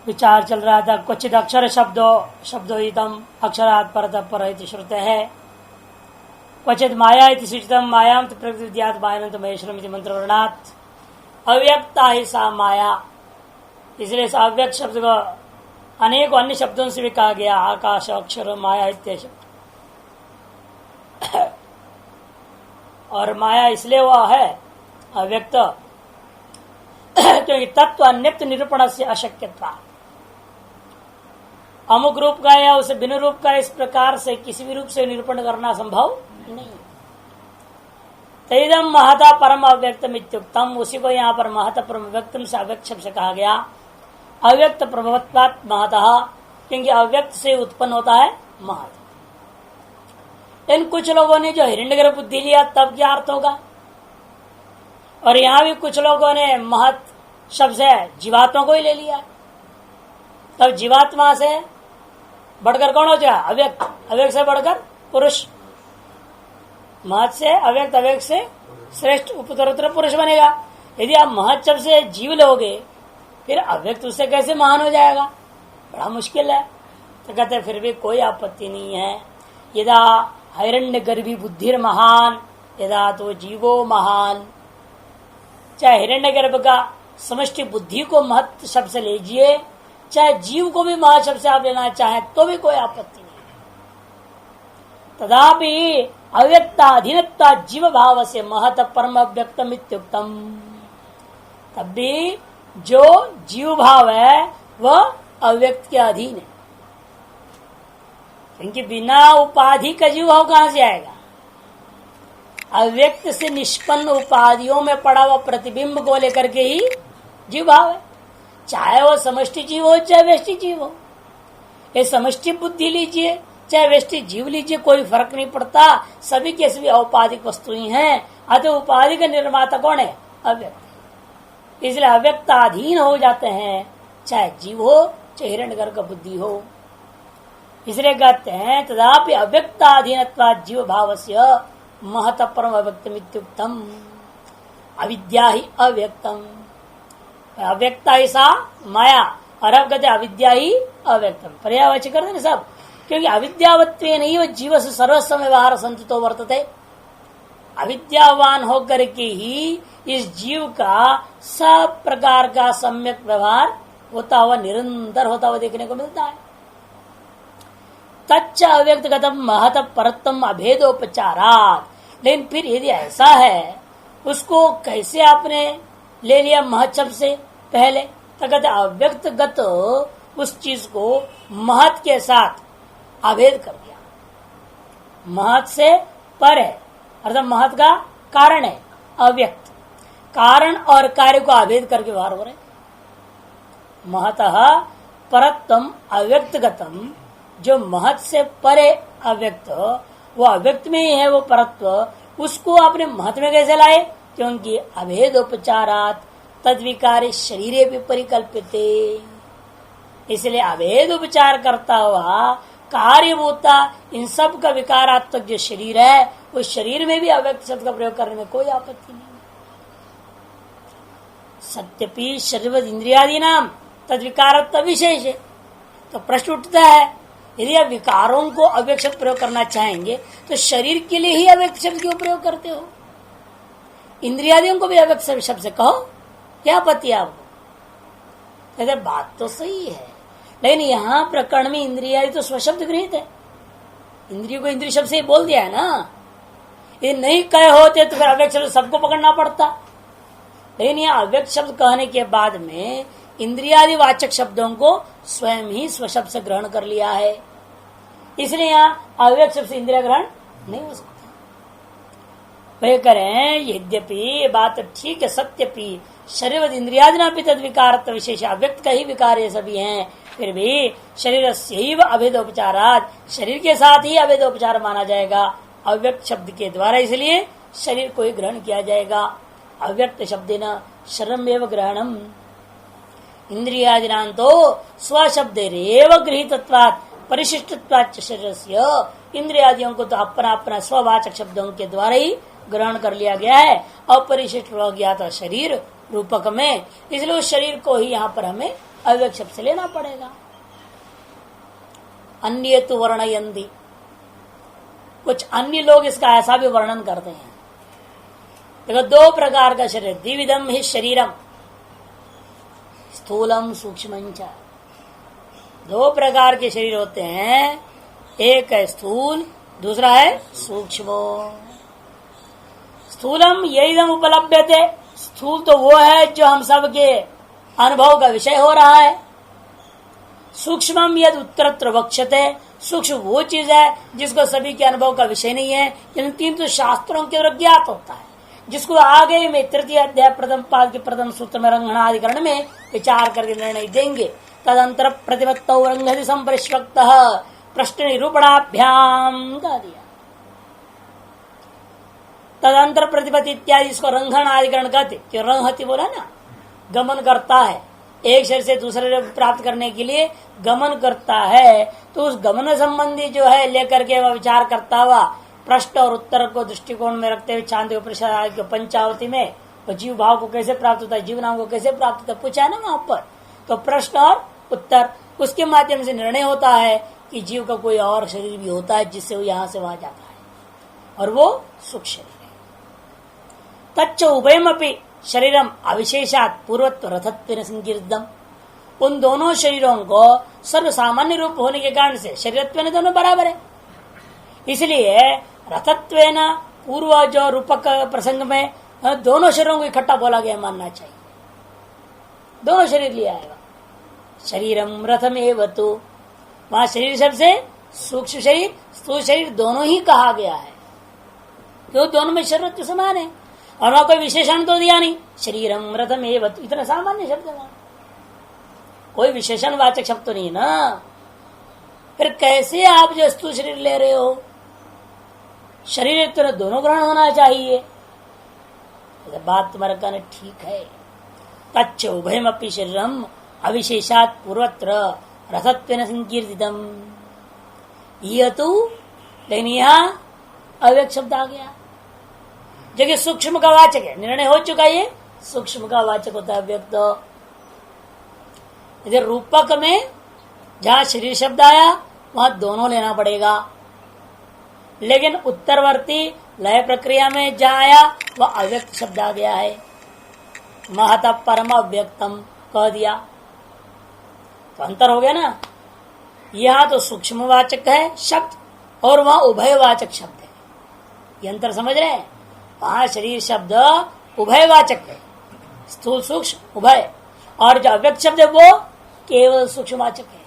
विचार चल रहा था। क्वचित अक्षर शब्दोहितम अक्षरात् परतः पर इति श्रुते है। क्वचित माया इति सूचितम मायां तो प्रकृति विद्यात् मायानंत महेश्वरम इति मंत्रवर्णात् अव्यक्ता ही सा माया। इसलिए इस अव्यक्त शब्द को अनेक अन्य शब्दों से भी कहा गया, आकाश अक्षर माया इत्यादि शब्द। और माया इसलिए हुआ है अव्यक्त क्योंकि तत्व अन्यत्व निरूपण से अशक्यता, अमुक रूप का या उसे बिन रूप का इस प्रकार से किसी भी रूप से निरूपण करना संभव नहीं। तैदम महता परम अव्यक्तम इत्युक्तम, उसी को यहाँ पर महता परम अव्यक्तम से अव्यक्त शब्द से कहा गया। अव्यक्त प्रभवत्वात् महतः, क्योंकि अव्यक्त से उत्पन्न होता है महत। इन कुछ लोगों ने जो हिरण्यगर्भ बुद्धि लिया तब क्या अर्थ होगा, और यहाँ भी कुछ लोगों ने महत शब्द से जीवात्मा को ही ले लिया, तब जीवात्मा से बढ़कर कौन हो जाए अव्यक्त, अव्यक्त से बढ़कर पुरुष, महत से अव्यक्त, अव्यक्त से श्रेष्ठ उपतरोत्तर पुरुष बनेगा। यदि आप महत शब्द से जीव लोगे फिर अव्यक्त उससे कैसे महान हो जाएगा, बड़ा मुश्किल है। तो कहते फिर भी कोई आपत्ति नहीं है। यदा हिरण्य गर्भी बुद्धिर महान यदा तो जीवो महान, चाहे हिरण्य गर्भ का समष्टि बुद्धि को महत शब्द से लीजिए, चाहे जीव को भी महत शब्द से आप लेना चाहे तो भी कोई आपत्ति नहीं। तदापि अव्यक्ताधीनता जीव भाव से महत परम अव्यक्तम इत्युक्तम, तब भी जो जीव भाव है वह अव्यक्त के अधीन है, क्योंकि बिना उपाधि का जीव भाव कहां से आएगा। अव्यक्त से निष्पन्न उपाधियों में पड़ा हुआ प्रतिबिंब को लेकर के ही जीव भाव है, चाहे वो समष्टि जीव हो चाहे व्यष्टि जीव हो। ये समष्टि बुद्धि लीजिए चाहे व्यष्टि जीव लीजिए, कोई फर्क नहीं पड़ता, सभी के सभी औपाधिक वस्तुएं हैं। अतः उपाधि का निर्माता कौन है, अव्यक्त। इसलिए अव्यक्ताधीन हो जाते हैं, चाहे जीव हो चाहे हिरण्यगर्भ का बुद्धि हो। इसलिए कहते हैं तदापि अव्यक्ताधीनत्वात् जीव भावस्य महत परम अव्यक्तम इत्युक्तम, अविद्या ही अव्यक्तम, अव्यक्ता ही सा माया, और अब कहते अविद्या ही अव्यक्तम, पर्यायवाची कर देना सब, क्योंकि अविद्यावत्वेन नहीं वो जीव से सर्वस्व व्यवहार संततो वर्तते। अविद्यावान होकर के ही इस जीव का सब प्रकार का सम्यक व्यवहार होता हुआ निरंतर होता हुआ देखने को मिलता है। तच्च अव्यक्त गतम महत परतम अभेदोपचारात, लेकिन फिर यदि ऐसा है उसको कैसे आपने ले लिया महत शब्द से पहले, तो कहते अव्यक्त गत उस चीज को महत के साथ अभेद कर दिया। महत से पर है अर्थात महत का कारण है अव्यक्त, कारण और कार्य को अभेद करके व्यवहार हो रहे। महतः परत्तम अव्यक्त गतम, जो महत से परे अव्यक्त वो अव्यक्त में ही है वो परत्व, उसको आपने महत में कैसे लाए, क्योंकि अभेदोपचारात तद्विकारी शरीरे भी परिकल्पिते। इसलिए अभेद उपचार करता हुआ कार्यभूता इन सब का विकारात्मक जो शरीर है उस शरीर में भी अव्यक्त शब्द का प्रयोग करने में कोई आपत्ति नहीं। सत्यपि शरीरवद इंद्रियादि नाम तद्विकारत्व विशेष है। तो प्रश्न उठता है यदि आप विकारों को अव्यक्त शब्द प्रयोग करना चाहेंगे तो शरीर के लिए ही अव्यक्त शब्द क्यों प्रयोग करते हो, इंद्रियादियों को भी अव्यक्त शब्द से कहो, क्या आपत्ति आपको। कहते बात तो सही है, लेकिन यहाँ प्रकरण में इंद्रियादि तो स्वशब्द गृहित है, इंद्रियों को इंद्रिय शब्द से ही बोल दिया है ना। ये नहीं कहे होते तो फिर अव्यक्त शब्द सबको पकड़ना पड़ता, लेकिन यहाँ अव्यक्त शब्द कहने के बाद में इंद्रियादि वाचक शब्दों को स्वयं ही स्वशब्द से ग्रहण कर लिया है, इसलिए यहाँ अव्यक्त शब्द से इंद्रिया ग्रहण नहीं हो सकता। वे करें यद्यपि बात ठीक है, सत्यपि शरीर इंद्रियादिना भी तद विकार विशेष अव्यक्त का ही विकार ये सभी हैं, फिर भी शरीर से अभेदोपचारात शरीर के साथ ही अभेदोपचार माना जाएगा अव्यक्त शब्द के द्वारा, इसलिए शरीर को ही ग्रहण किया जाएगा। अव्यक्त शब्देन शरमेव ग्रहणम इंद्रियादिनां तो स्वशब्देरेव गृहीतत्वात् परिशिष्टत्वाच्च शरीरस्य, इंद्रियादियों को तो अपना अपना स्ववाचक शब्दों के द्वारा ही ग्रहण कर लिया गया है, अपरिशिष्ट हो गया था शरीर रूपक में, इसलिए उस शरीर को ही यहाँ पर हमें अव्यक्त शब्द से लेना पड़ेगा। अन्य तो वर्णयन्ति, कुछ अन्य लोग इसका ऐसा भी वर्णन करते हैं। देखो, दो प्रकार का शरीर, द्विविधम ही शरीरम, स्थूलम सूक्ष्मंच। दो प्रकार के शरीर होते हैं, एक है स्थूल, दूसरा है सूक्ष्म। स्थूलम यदम उपलब्धते, स्थूल तो वो है जो हम सबके अनुभव का विषय हो रहा है। सूक्ष्मम यद उत्तरत्र वक्ष्यते, सूक्ष्म वो चीज है जिसको सभी के अनुभव का विषय नहीं है, किंतु शास्त्रों के द्वारा ज्ञात होता है, जिसको आगे में तृतीय अध्याय प्रथम पाद के प्रथम सूत्र में रंगणाधिकरण में विचार करके निर्णय देंगे। तदंतर प्रतिपत्तौ रंगधि संपरिष्वक्त प्रश्न निरूपणाभ्याम का दिया। तदंतर प्रतिपत्ति इत्यादि इसको रंगणाधिकरण कहते, क्यों रंगहति बोला ना, गमन करता है, एक शरीर से दूसरे प्राप्त करने के लिए गमन करता है, तो उस गमन संबंधी जो है लेकर के वह विचार करता हुआ प्रश्न और उत्तर को दृष्टिकोण में रखते हुए छांदोग्य उपनिषद के पंचावती में वो जीव भाव को कैसे प्राप्त होता है, जीव नाम को कैसे प्राप्त होता है, पूछा है ना वहां पर। तो प्रश्न और उत्तर, उसके माध्यम से निर्णय होता है कि जीव का कोई और शरीर भी होता है जिससे वो यहां से वहां जाता है, और वो सुख शरीर है। तच्च उभयमपि शरीरम अविशेषात पूर्वत्व रथत्वेन संकीर्तम, उन दोनों शरीरों को सर्वसामान्य रूप होने के कारण से शरीरत्व दोनों बराबर है। इसलिए रथत्वेन पूर्व जो रूपक प्रसंग में दोनों शरीरों को इकट्ठा बोला गया मानना चाहिए, दोनों शरीर लिया आएगा। शरीरम रथमेव तु, वहां शरीर शब्द से सूक्ष्म शरीर स्थूल शरीर दोनों ही कहा गया है, क्यों दोनों में शरीर समान है और वहां कोई विशेषण तो दिया नहीं। शरीरम रथमेव तु इतना सामान्य शब्द है, कोई विशेषण वाचक शब्द तो नहीं ना। फिर कैसे आप जो स्थूल शरीर ले रहे हो, शरीर तो दोनों ग्रहण होना चाहिए। तो बात तुम्हारा कहना ठीक है। तच्च उभयमपि शरीरम अविशेषात पूर्वत्र रथत्वेन संकीर्तितम, यह तो, लेकिन यहां अव्यक्त शब्द आ गया जो कि सूक्ष्म का वाचक है, निर्णय हो चुका, ये सूक्ष्म का वाचक होता है अव्यक्त। इधर रूपक में जहां शरीर शब्द आया वहां दोनों लेना पड़ेगा, लेकिन उत्तरवर्ती लय प्रक्रिया में जहां आया वह अव्यक्त शब्द आ गया है। महत परम अव्यक्तम कह दिया तो अंतर हो गया ना। यहां तो सूक्ष्मवाचक है शब्द और वहां उभयवाचक शब्द है, ये अंतर समझ रहे हैं। वहां शरीर शब्द उभयवाचक है, स्थूल सूक्ष्म उभय, और जो अव्यक्त शब्द है वो केवल सूक्ष्मवाचक है।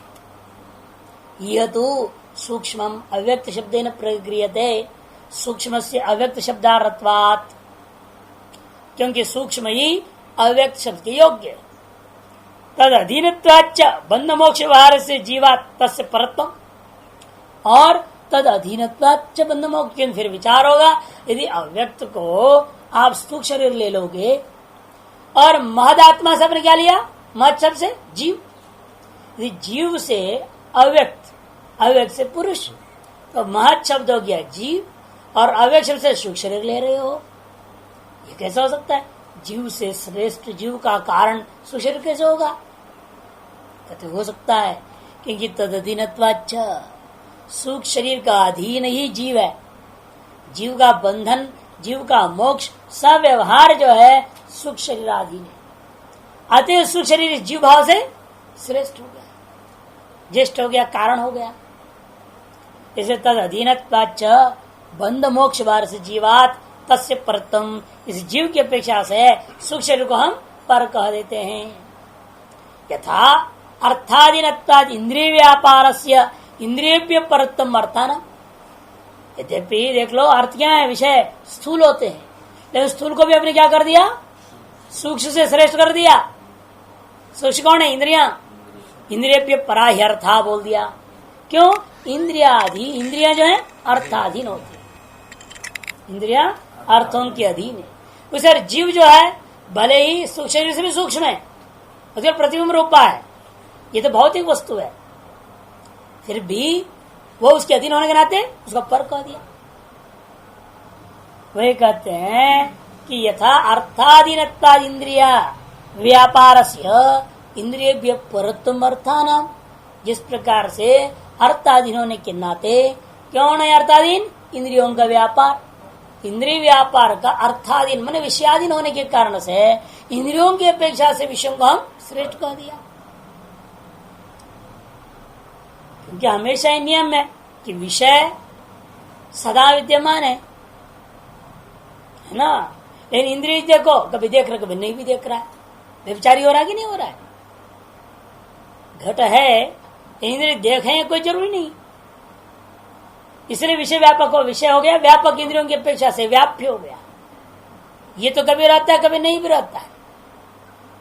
यह तो सूक्ष्म अव्यक्त शब्देन प्रक्रियते, सूक्ष्म से अव्यक्त शब्दार्थत्वात्, क्योंकि सूक्ष्म ही अव्यक्त शब्द के योग्य है। तद अधीनत्वाच्च बंध मोक्ष व्यवहार से जीवात तस्य परत्वम, और तद अधीनत्वाच्च बंध मोक्ष, फिर विचार होगा यदि अव्यक्त को आप स्थूल शरीर ले लोगे और महदात्मा से आपने क्या लिया, महद शब्द से जीव, यदि जीव से अव्यक्त, अव्यक्त से पुरुष, तो महद शब्द हो गया जीव, और अव्यक्त शब्द से सूक्ष्म शरीर ले रहे हो, ये कैसा हो सकता है? जीव से श्रेष्ठ जीव का कारण सूक्ष्म शरीर कैसे होगा? कहते हो सकता है क्योंकि तदधीनत्वाच्च, सूक्ष्म शरीर का अधीन ही जीव है, जीव का बंधन, जीव का मोक्ष, सब व्यवहार जो है सूक्ष्म शरीर अधीन है। अतः सूक्ष्म शरीर जीव भाव से श्रेष्ठ हो गया, ज्येष्ठ हो गया, कारण हो गया। इसे तद अधीनत्वाच्च बंध मोक्ष भार से जीवात तस्य परतम, इस जीव की अपेक्षा से सूक्ष्म शरीर को हम पर कह देते हैं। यथा अर्थाधीनत्वाद इंद्रिय व्यापारस्य इंद्रियभ्य परतम अर्थान, यद्यपि देख लो अर्थ क्या है, विषय स्थूल होते हैं, लेकिन स्थूल को भी आपने क्या कर दिया, सूक्ष्म से श्रेष्ठ कर दिया। सूक्ष्म कौन है? इंद्रिया, इंद्रिय परा ही अर्था बोल दिया। क्यों? इंद्रियाधि, इंद्रिया जो है अर्थाधीन होती है, इंद्रिया अर्थों के अधीन है। उसे जीव जो है भले ही शरीर से भी सूक्ष्म है, उसका प्रतिबिंब रूपा है, ये तो भौतिक वस्तु है, फिर भी वो उसके अधीन होने के नाते उसका पर कह दिया। वही कहते हैं कि यथा अर्थाधीनत्वाद इंद्रिया व्यापारस्य इंद्रिय परत्म अर्थानाम, जिस प्रकार से अर्थाधीन होने के नाते क्यों नहीं अर्थाधीन, इंद्रियों का व्यापार, इंद्रिय व्यापार का अर्थाधीन माने विषयाधीन होने के कारण से इंद्रियों की अपेक्षा से विषयों को हम श्रेष्ठ कह दिया। क्योंकि हमेशा ही नियम है कि विषय सदा विद्यमान है ना। लेकिन इंद्रिय देखो, कभी देख रहा कभी नहीं भी देख रहा है, व्यभिचारी हो रहा है कि नहीं हो रहा है। घट है, इंद्रिय देखे कोई जरूरी नहीं, इसलिए विषय व्यापक हो, विषय हो गया व्यापक, इंद्रियों की अपेक्षा से व्याप्य हो गया। ये तो कभी रहता है कभी नहीं भी रहता है।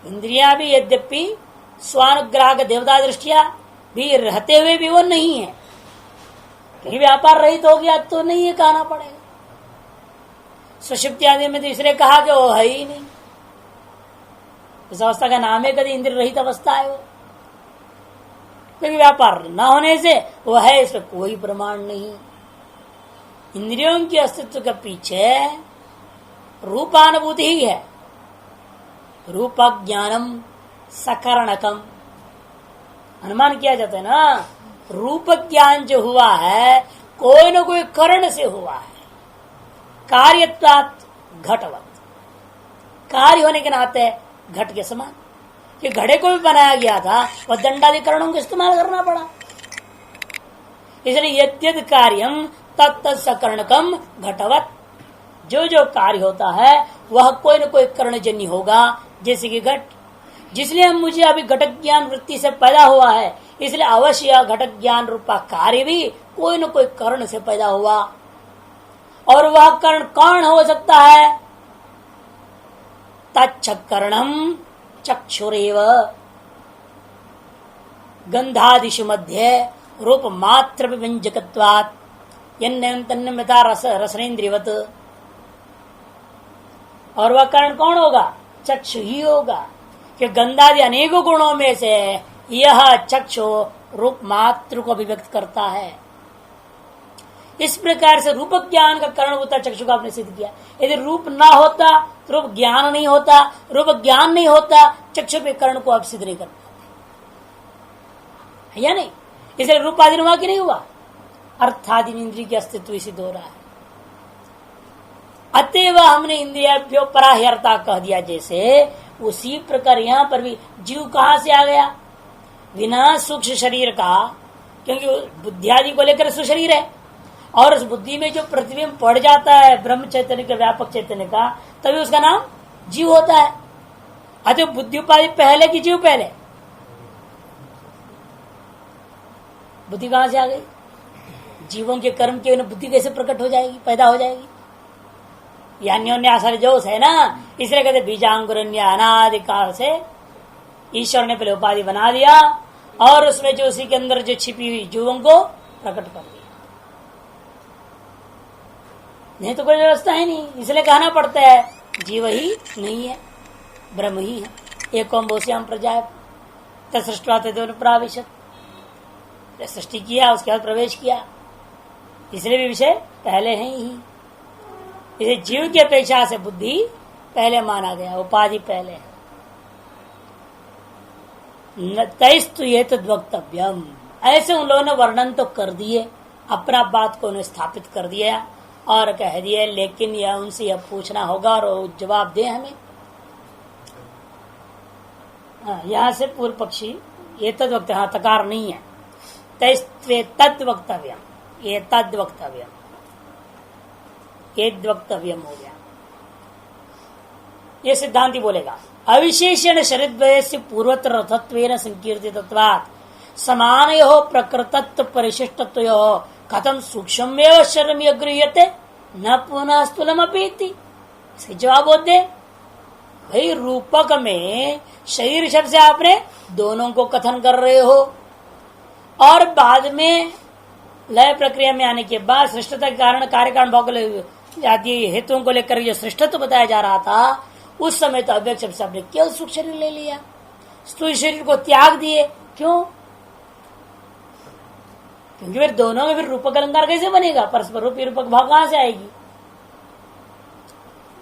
इंद्रियां भी यद्यपि स्वानुग्राहक देवता दृष्टिया भी रहते हुए भी वो नहीं है, कहीं व्यापार रहित हो गया तो नहीं, ये कहना पड़ेगा। सुषुप्ति आदि में तो इसलिए कहा कि वो है ही नहीं, इस अवस्था का नाम है कभी इंद्रिय रहित अवस्था है वो, क्योंकि व्यापार न होने से वो है, इसमें कोई प्रमाण नहीं। इंद्रियों के अस्तित्व के पीछे रूपानुभूति ही है, रूप ज्ञानम सकरणकम, अनुमान किया जाता है ना। रूप ज्ञान जो हुआ है कोई न कोई करण से हुआ है, कार्यत्वात् घटवत, कार्य होने के नाते घट के समान। कि घड़े को भी बनाया गया था वह दंडाधिकरणों का इस्तेमाल करना पड़ा, इसलिए यद्यद कार्यम तत्त सकरणकम घटवत, जो जो कार्य होता है वह कोई न कोई कर्णजन्य होगा, जैसे कि घट। जिसलिए मुझे अभी घटक ज्ञान वृत्ति से पैदा हुआ है, इसलिए अवश्य घटक ज्ञान रूपा कार्य भी कोई न कोई कर्ण से पैदा हुआ। और वह कर्ण कौन हो सकता है, तच्छकरणम चक्षुरेव गंधादिशु मध्य रूप मात्र व्यंजकत्वात् यन्नयन्तन्नमिता रसनेन्द्रियवत। और वह कर्ण कौन होगा, चक्षु ही होगा, कि गंधादि अनेकों गुणों में से यह चक्षु रूप मात्र को अभिव्यक्त करता है। इस प्रकार से रूप ज्ञान का कारण होता चक्षु का आपने सिद्ध किया। यदि रूप ना होता, रूप ज्ञान नहीं होता, रूप ज्ञान नहीं होता, चक्षु पे कर्ण को आप सिद्ध नहीं कर पाते, या नहीं। इसलिए रूपाधीन हुआ कि नहीं हुआ, अर्थाधीन इंद्रिय के अस्तित्व सिद्ध हो रहा है। अतएव हमने इंद्रियाभ्यो पराह्यर्ता कह दिया, जैसे उसी प्रकार यहां पर भी जीव कहां से आ गया, बिना सूक्ष्म शरीर का, क्योंकि बुद्धि आदि को लेकर सुशरीर है, और उस बुद्धि में जो प्रतिबिंब पड़ जाता है ब्रह्म चैतन्य का, व्यापक चैतन्य का, तभी उसका नाम जीव होता है। अतः बुद्धि उपाधि पहले की जीव पहले, बुद्धि कहां से आ गई, जीवों के कर्म के बुद्धि कैसे प्रकट हो जाएगी, पैदा हो जाएगी। अन्योन्यासर जोश है ना, इसलिए कहते बीजांकुरन्य अनादिकाल से ईश्वर ने पहले उपाधि बना दिया और उसमें जो उसी के अंदर जो छिपी हुई जीवों को प्रकट कर दिया। नहीं तो कोई व्यवस्था है नहीं, इसलिए कहना पड़ता है जीव ही नहीं है, ब्रह्म ही है। एकोम बोश्याम प्रजा सृष्टवा प्राविशत, सृष्टि किया उसके बाद प्रवेश किया, इसलिए भी विषय पहले है ही। इसे जीव की अपेक्षा से बुद्धि पहले माना गया, उपाधि पहले है। तैस्तु ये तद्वक्तव्यम, ऐसे उन लोगों ने वर्णन तो कर दिए, अपना बात को उन्हें स्थापित कर दिया और कह दिए, लेकिन यह उनसे यह पूछना होगा और जवाब दे हमें। यहां से पूर्व पक्षी ये तद्वक्त, हाँ तकार नहीं है, तैस्त्वे तद्वक्तव्यम, ये तद्वक्तव्यम, ये वक्तव्यम हो गया। ये सिद्धांति बोलेगा, अविशेषण शरीर से पूर्वत्र रथत्वेन संकीर्तितत्वात् समानयो प्रकृतत्व परिशिष्टत्वयो कथम सूक्ष्ममेव शरीरम गृह्यते न पुनः स्थूलमपीति। इसके जवाब दे भाई, रूपक में शरीर शब्द से आपने दोनों को कथन कर रहे हो, और बाद में लय प्रक्रिया में आने के बाद सृष्टता के कारण कार्य कारण भौगोलिक आदि हेतुओं को लेकर जो सृष्टत्व बताया जा रहा था, उस समय तो अव्यक्त शब्द से आपने केवल सूक्ष्म शरीर ले लिया, स्थूल शरीर को त्याग दिए। क्यों? क्योंकि फिर दोनों में फिर रूपक अलंकार कैसे बनेगा, परस्पर रूपी रूपक भाव कहां से आएगी,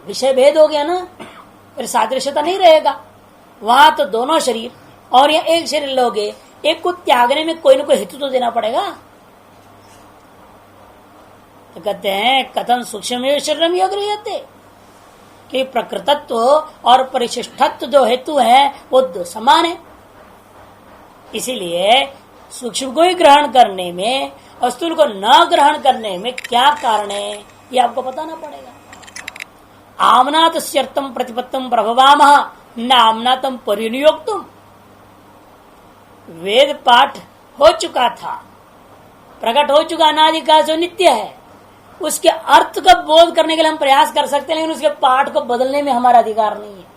विषय भेद हो गया ना, फिर सादृश्यता नहीं रहेगा। वहां तो दोनों शरीर और या एक शरीर लोगे, एक को त्यागने में कोई ना कोई हेतु तो देना पड़ेगा। तो कहते हैं कथम सूक्ष्म शरीरम योग रहते कि प्रकृतत्व और परिशिष्टत्व जो हेतु है वो दो समान है। इसीलिए सूक्ष्म को ही ग्रहण करने में और स्थूल को न ग्रहण करने में क्या कारण है ये आपको बताना पड़ेगा। आमनात स्यर्थम प्रतिपत्तम प्रभवामः न आमनातम परिनियोक्तुम। वेद पाठ हो चुका था, प्रकट हो चुका, अनादिकाल जो नित्य है, उसके अर्थ का बोध करने के लिए हम प्रयास कर सकते हैं, लेकिन उसके पाठ को बदलने में हमारा अधिकार नहीं है।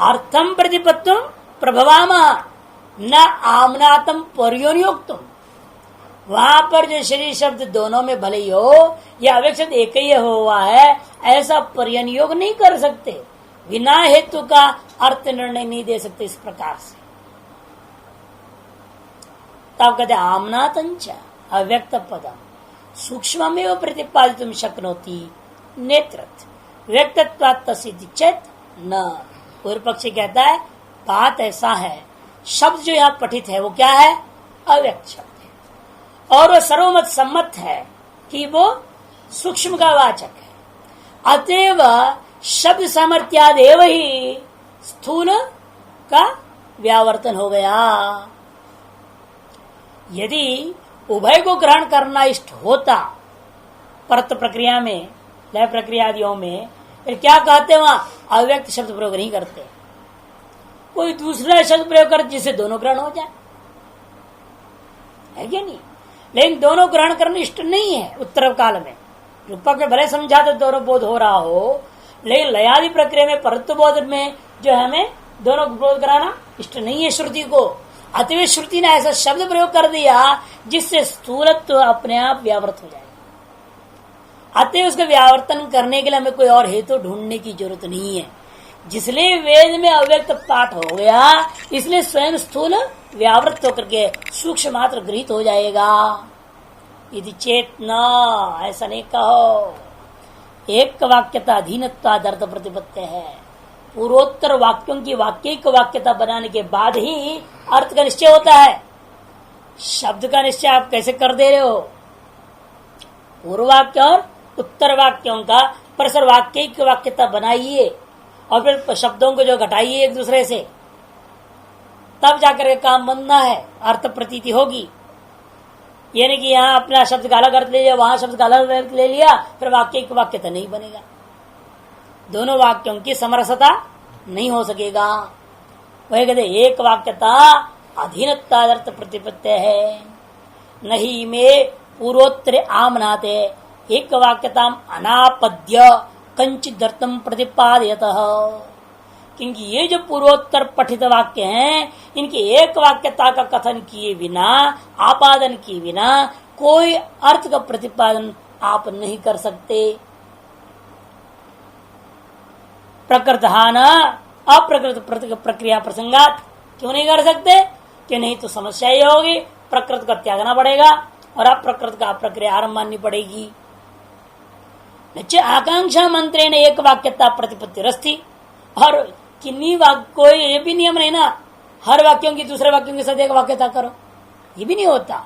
अर्थम प्रतिपत्तम प्रभवामः न आमनातम परिनियोक्तुम। वहां पर जो शरीर शब्द दोनों में भले ही हो या अवेक्षित एक ही हुआ है, ऐसा परिनियोग नहीं कर सकते, बिना हेतु का अर्थ निर्णय नहीं दे सकते इस प्रकार से। तब कहते आमनातंच अव्यक्त पदम सूक्ष्ममेव प्रतिपादितुम शक्नोति नेत्रत्व व्यक्तत्वात् तस्सिद्धि चेत न। पूर्व पक्षी कहता है बात ऐसा है, शब्द जो यहाँ पठित है वो क्या है, अव्यक्त शब्द है, और वो सर्वमत सम्मत है कि वो सूक्ष्म का वाचक है। अतएव शब्द सामर्थ्यादेव ही स्थूल का व्यावर्तन हो गया। यदि उभय को ग्रहण करना इष्ट होता परत प्रक्रिया में, लय प्रक्रिया आदियों में, फिर क्या कहते वहां अव्यक्त शब्द प्रयोग नहीं करते, कोई दूसरा शब्द प्रयोग करते जिससे दोनों ग्रहण हो जाए, है क्या नहीं। लेकिन दोनों ग्रहण करना इष्ट नहीं है उत्तर काल में। रूपक में भले समझा तो दोनों बोध हो रहा हो, लेकिन लयादि प्रक्रिया में परत्व बोध में जो है हमें दोनों बोध कराना इष्ट नहीं है श्रुति को। अतः श्रुति ने ऐसा शब्द प्रयोग कर दिया जिससे स्थूलत्व अपने आप व्यावृत हो जाएगा। अतः उसका व्यावर्तन करने के लिए हमें कोई और हेतु ढूंढने की जरूरत नहीं है। जिसलिए वेद में अव्यक्त पाठ हो गया, इसलिए स्वयं स्थूल व्यावृत होकर के सूक्ष्म मात्र गृहीत हो जाएगा। यदि चेतना ऐसा नहीं कहो, एक वाक्यता अधीनत्वादर्थ प्रतिपत्ति है। पूर्वोत्तर वाक्यों की वाक्यिक वाक्यता बनाने के बाद ही अर्थ का निश्चय होता है। शब्द का निश्चय आप कैसे कर दे रहे हो? पूर्व वाक्य और उत्तर वाक्यों का परस्पर वाक्यिक वाक्यता बनाइए और फिर शब्दों को जो घटाइए एक दूसरे से, तब जाकर के काम बनना है, अर्थ प्रतीति होगी। यानी कि यहाँ अपना शब्द का अलग अर्थ ले लिया, वहां शब्द का अलग अर्थ ले लिया, फिर वाक्य की वाक्यता नहीं बनेगा, दोनों वाक्यों की समरसता नहीं हो सकेगा। वही कहते एक वाक्यता अधीनत्वादर्थ प्रतिपत्ति है। नहीं में पूर्वोत्तर आमनाते एक वाक्यता अनापद्य कंचिदर्थम प्रतिपादयतः। क्योंकि ये जो पूर्वोत्तर पठित वाक्य हैं, इनकी एक वाक्यता का कथन किए बिना, आपादन किए बिना कोई अर्थ का प्रतिपादन आप नहीं कर सकते। प्रकृतहान अप्रकृत प्रक्रिया प्रसंगात क्यों नहीं कर सकते? कि नहीं तो समस्या ही होगी, प्रकृत का त्यागना पड़ेगा और अप्रकृत का प्रक्रिया आरंभ माननी पड़ेगी। आकांक्षा मंत्रे ने एक वाक्यता प्रतिपत्ति रस्ती, और किन्हीं कोई ये भी नियम नहीं ना हर वाक्यों की दूसरे वाक्यों के साथ एक वाक्यता करो, ये भी नहीं होता।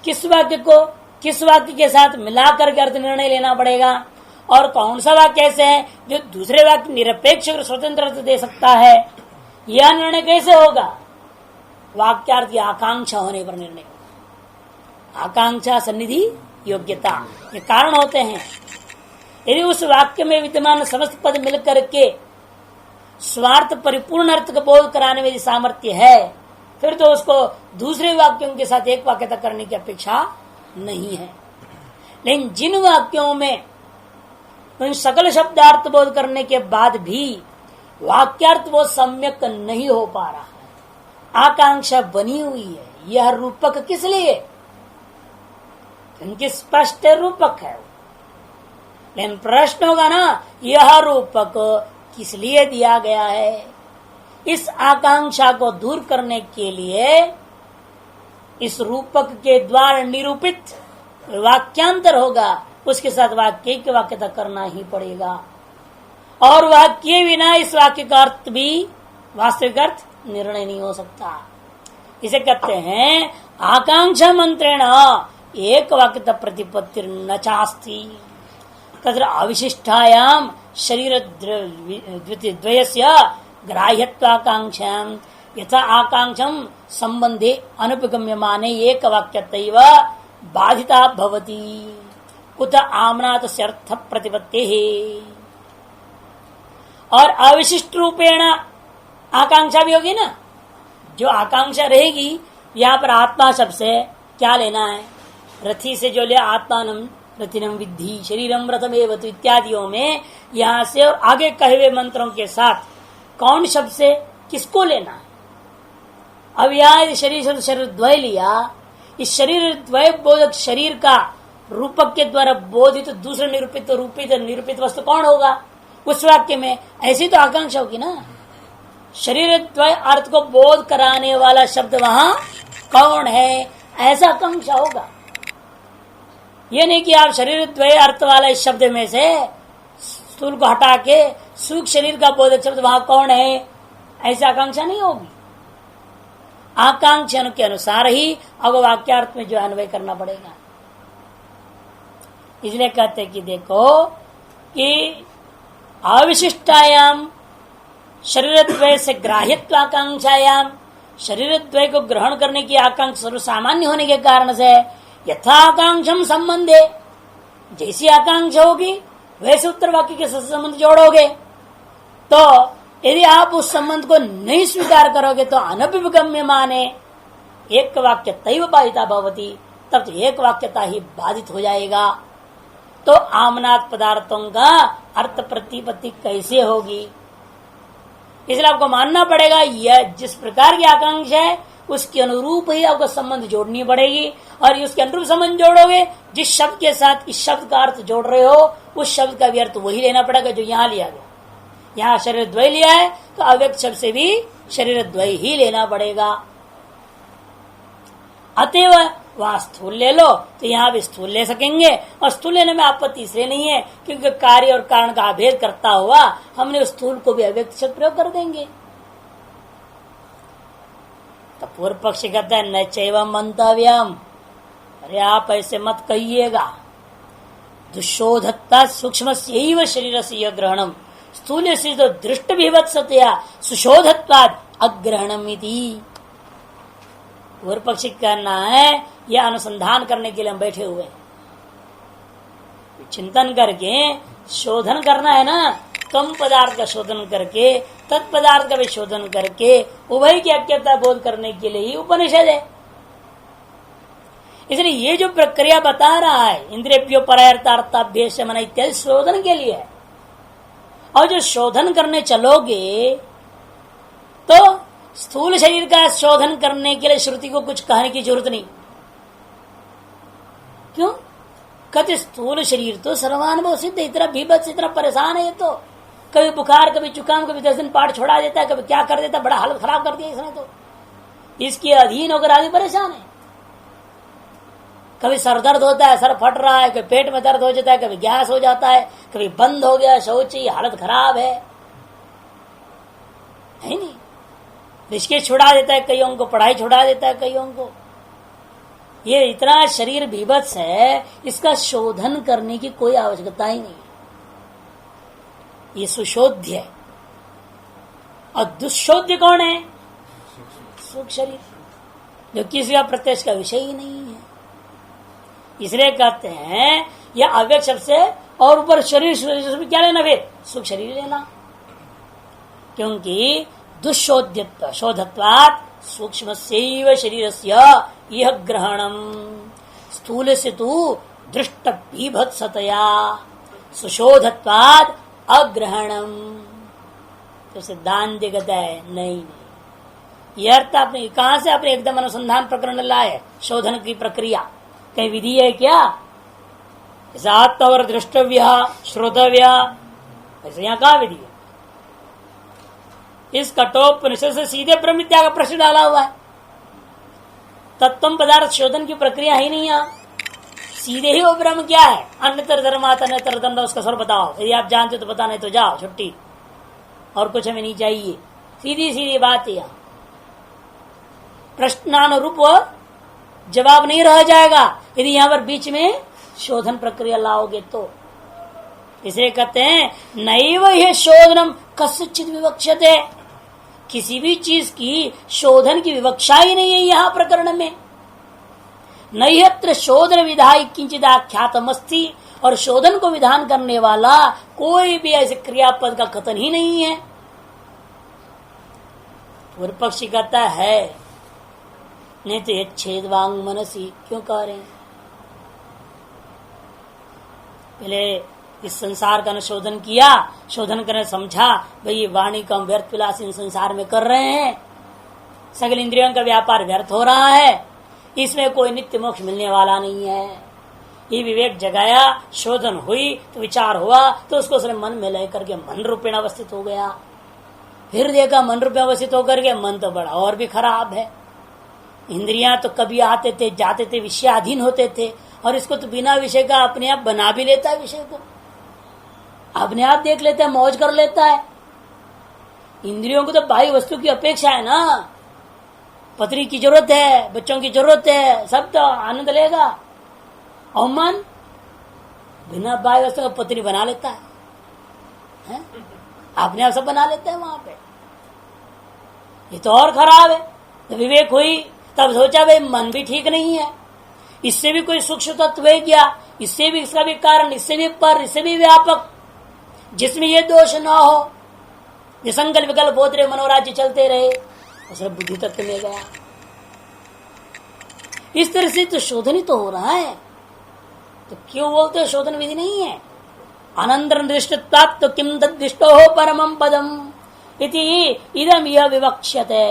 किस वाक्य को किस वाक्य के साथ मिलाकर के अर्थ निर्णय लेना पड़ेगा, और कौन सा वाक्य ऐसे है जो दूसरे वाक्य निरपेक्ष और स्वतंत्र अर्थ दे सकता है, यह निर्णय कैसे होगा? वाक्यार्थ की आकांक्षा होने पर निर्णय होगा। आकांक्षा, सन्निधि, योग्यता ये कारण होते हैं। यदि उस वाक्य में विद्यमान समस्त पद मिलकर के स्वार्थ परिपूर्ण अर्थ का बोध कराने में सामर्थ्य है, फिर तो उसको दूसरे वाक्यों के साथ एक वाक्यता करने की अपेक्षा नहीं है। लेकिन जिन वाक्यों में उन सकल शब्दार्थ बोध करने के बाद भी वाक्यार्थ वो सम्यक नहीं हो पा रहा है, आकांक्षा बनी हुई है, यह रूपक किस लिए? उनकी स्पष्ट रूपक है। लेकिन प्रश्न होगा ना, यह रूपक किस लिए दिया गया है? इस आकांक्षा को दूर करने के लिए इस रूपक के द्वारा निरूपित वाक्यांतर होगा, उसके साथ वाक्य की वाक्यता करना ही पड़ेगा। और वह किए बिना इस वाक्य का अर्थ भी वास्तविक अर्थ निर्णय नहीं हो सकता। इसे कहते हैं आकांक्षा मंत्रेण एक वाक्य प्रतिपत्ति न चास्ति तत्र अविशिष्टायाम शरीर द्वयस्य ग्राह्यत्वाकांक्षां यथा आकांक्षम संबंधे अनुपगम्यमाने एक वाक्यतैव बाधिता भवति उत आमनातस्य अर्थ प्रतिपत्तिः। और अविशिष्ट रूपेण आकांक्षा भी होगी ना, जो आकांक्षा रहेगी यहाँ पर आत्मा शब्द से क्या लेना है, रथी से जो ले आत्मानम रथिनम विद्धि शरीरम रथमेव इत्यादियों में यहाँ से और आगे कहे हुए मंत्रों के साथ कौन शब्द से किसको लेना है। अब यहाँ शरीर शरीर द्वय लिया, इस शरीर द्वय बोधक शरीर का रूपक के द्वारा बोधित तो दूसरे निरूपित निरूपित वस्तु कौन होगा उस वाक्य में, ऐसी तो आकांक्षा होगी ना। शरीर द्वय अर्थ को बोध कराने वाला शब्द वहां कौन है, ऐसा आकांक्षा होगा। ये नहीं कि आप शरीर द्वय अर्थ वाले शब्द में से स्थूल को हटा के सूक्ष्म शरीर का बोधक शब्द वहां कौन है, ऐसी आकांक्षा नहीं होगी। आकांक्षा के अनुसार ही अब वाक्यार्थ में जो अन्वय करना पड़ेगा। इसलिए कहते कि देखो कि अविशिष्टायाम शरीरद्वय से ग्राह्यत्वाकांक्षायाम शरीरद्वय को ग्रहण करने की आकांक्षा सर्व सामान्य होने के कारण से यथाकांक्षम संबंधे, जैसी आकांक्षा होगी वैसे उत्तर वाक्य के संबंध जोड़ोगे। तो यदि आप उस संबंध को नहीं स्वीकार करोगे तो अनभिगम्य माने एक वाक्य तैव बाधिता भवती, तब तो एक वाक्यता ही बाधित हो जाएगा। तो आमनात पदार्थों का अर्थ प्रतिपत्ति कैसे होगी, इसलिए आपको मानना पड़ेगा यह जिस प्रकार की आकांक्षा है उसके अनुरूप ही आपको संबंध जोड़नी पड़ेगी। और उसके अनुरूप संबंध जोड़ोगे, जिस शब्द के साथ इस शब्द का अर्थ जोड़ रहे हो उस शब्द का भी अर्थ वही लेना पड़ेगा जो यहाँ लिया गया। यहाँ शरीर द्वय लिया है तो अव्यक्त शब्द से भी शरीर द्वय ही लेना पड़ेगा। अतएव वहां स्थूल ले लो तो यहाँ भी स्थूल ले सकेंगे, और स्थूल लेने में आपत्ति इसलिए नहीं है क्योंकि कार्य और कारण का अभेद करता हुआ हमने उस स्थूल को भी अव्यक्त शब्द प्रयोग कर देंगे। तो पूर्व पक्ष कहता है न चैवम मंतव्यम, अरे आप ऐसे मत कहिएगा। दुशोधत्ता सूक्ष्म शरीर से यह ग्रहणम स्थूल से तो दृष्ट विवत्सतया सुशोधत्वाद अग्रहणम इति। पूर्व पक्षी कहना है यह अनुसंधान करने के लिए हम बैठे हुए हैं, चिंतन करके शोधन करना है ना, कम पदार्थ का शोधन करके तत्पदार्थ का भी शोधन करके उभय की अज्ञता बोध करने के लिए ही उपनिषद है। इसलिए ये जो प्रक्रिया बता रहा है इंद्रियों परायर्थार्थाभ्यस मन इत्यादि शोधन के लिए है। और जो शोधन करने चलोगे तो स्थूल शरीर का शोधन करने के लिए श्रुति को कुछ कहने की जरूरत नहीं। क्यों कहते स्थूल शरीर तो सर्वानुभव सिद्ध, इतना भीभत्स इतना परेशान है। ये तो कभी बुखार कभी जुकाम कभी 10 दिन पाठ छोड़ा देता है, कभी क्या कर देता है, बड़ा हालत खराब कर दिया इसने। तो इसके अधीन होकर आदमी परेशान है। कभी सर दर्द होता है, सर फट रहा है, कभी पेट में दर्द हो जाता है, कभी गैस हो जाता है, कभी बंद हो गया शौच, हालत खराब है नहीं। रिश्ते छुड़ा देता है कईयों को, पढ़ाई छुड़ा देता है कईयों को। ये इतना शरीर भीभत्स है, इसका शोधन करने की कोई आवश्यकता ही नहीं। ये सुशोध्य है। और दुष्शोध्य कौन है? सूक्ष्म शरीर, जो किसी का प्रत्यक्ष का विषय ही नहीं है। इसलिए कहते हैं यह अव्यक्त शब्द से और ऊपर शरीर से क्या लेना फिर? सूक्ष्म शरीर लेना, क्योंकि दुष्शोध्यत्व शोधत्वात् सूक्ष्म शरीरस्य यह ग्रहणम स्थूल से तु दृष्ट बीभत्सतया सुशोधत्वात् अग्रहणम। तो सिद्धांत कहता है नहीं, यह अर्थ आपने कहां से आपने एकदम अनुसंधान प्रकरण लाए? शोधन की प्रक्रिया कहीं विधि है क्या? आत्मवर दृष्टव्य श्रोतव्य, ऐसे यहाँ कहा विधि है? इस कठोपनिषद से सीधे ब्रह्म विद्या का प्रश्न डाला हुआ है। तत्व पदार्थ शोधन की प्रक्रिया ही नहीं है। सीधे ही वो ब्रह्म क्या है, अन्यतर धर्मात अन्यतर दंड, उसका स्वर बताओ, यदि आप जानते हो तो बता, नहीं तो जाओ छुट्टी, और कुछ हमें नहीं चाहिए। सीधी सीधी बात है। यहाँ प्रश्नानुरूप जवाब नहीं रह जाएगा यदि यहाँ पर बीच में शोधन प्रक्रिया लाओगे तो। इसलिए कहते हैं नैव यह शोधनम कस्यचित् विवक्ष्यते, किसी भी चीज की शोधन की विवक्षा ही नहीं है यहाँ प्रकरण में। नैयत्र शोधन विधायी किंचित आख्यातमस्ति, और शोधन को विधान करने वाला कोई भी ऐसे क्रियापद का कथन ही नहीं है। पूर्व पक्षी कहता है नहीं तो ये छेदवांग मनसी क्यों कह रहे हैं। पहले इस संसार का शोधन किया, शोधन करने समझा भाई ये वाणी का हम व्यर्थ विलास इन संसार में कर रहे हैं, सकल इंद्रियों का व्यापार व्यर्थ हो रहा है, इसमें कोई नित्य मोक्ष मिलने वाला नहीं है। ये विवेक जगाया, शोधन हुई तो विचार हुआ, तो उसको उसने मन में लेकर के मन रूपेण अवस्थित हो गया। फिर देखा मन रूपे अवस्थित होकर के मन तो बड़ा और भी खराब है। इंद्रियां तो कभी आते थे जाते थे, विषयाधीन होते थे, और इसको तो बिना विषय का अपने आप बना भी लेता है, विषय को अपने आप देख लेता है, मौज कर लेता है। इंद्रियों को तो बाह्य वस्तु की अपेक्षा है ना, पत्नी की जरूरत है, बच्चों की जरूरत है, सब तो आनंद लेगा। और मन बिना बाह्य वस्तु का पत्नी बना लेता है, अपने आप सब बना लेते हैं वहां पे। ये तो और खराब है। तो विवेक हुई तब सोचा भाई मन भी ठीक नहीं है, इससे भी कोई सूक्ष्म तत्व है क्या, इससे भी इसका भी कारण, इससे भी पर, इससे भी व्यापक, जिसमें ये दोष न हो, ये संकल्प विकल्प होते रहे, मनोराज्य चलते रहे, उसने बुद्धि तत्व में गया। इस तरह से तो शोधन ही तो हो रहा है। तो क्यों बोलते शोधन विधि नहीं है। अनंतर दृष्टत्वात् तो किम तद्दृष्टो हो परमं पदम इति इदम यह विवक्ष्यते।